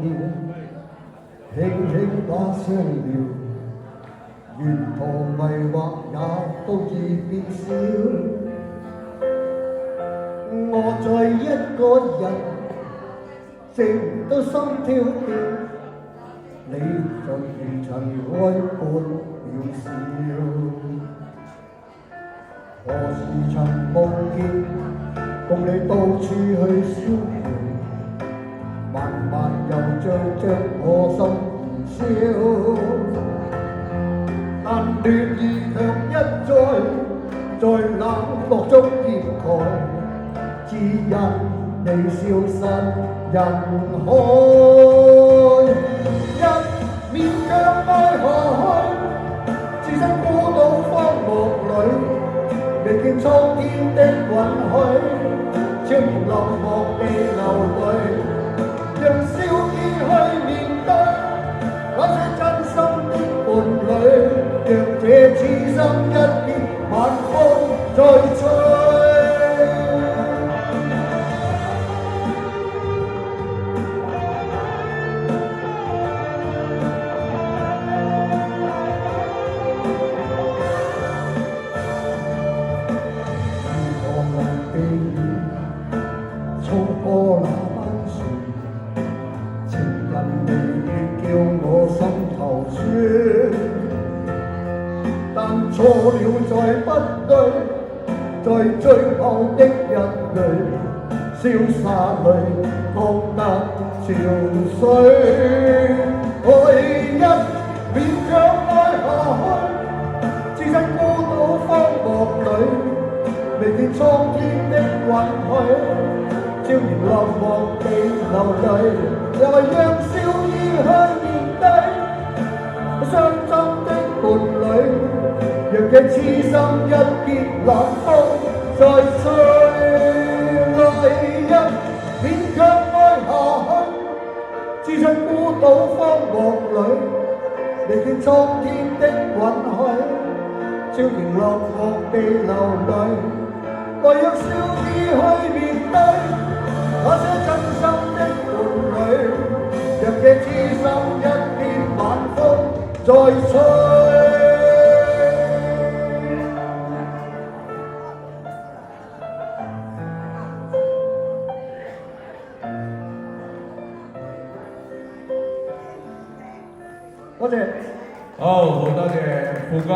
面，輕輕打雙了，沿途迷惑也都已變少。我在一個人，靜到心跳跳，你就如塵埃般渺小。何時曾夢見共你到處去消遣，慢慢又將我心燃燒。但戀意卻一再在冷漠中掩蓋，只因你消失人海。一面向愛何去，置身孤島荒漠裏，未見蒼天的允許，悄然落寞地流淚，讓笑意去面對那些真心的伴侶，讓這痴心一別晚風再吹。衝過那班船，情人離別叫我心頭酸。但錯了再不對，在最後的一句瀟灑裏覺得憔悴。愛一勉強愛下去，置身孤島荒漠裏，未見蒼天的允許。悄然落寞地流淚，又係讓笑意去面對傷心的伴侶，讓這痴心一別冷風再吹。淚一勉強愛下去，置身孤島荒漠裏，未見蒼天的允許，悄然落寞地流淚，為讓笑意去面對那些真心的伴侶，讓這痴心一片晚風再吹。多謝。好多謝副歌。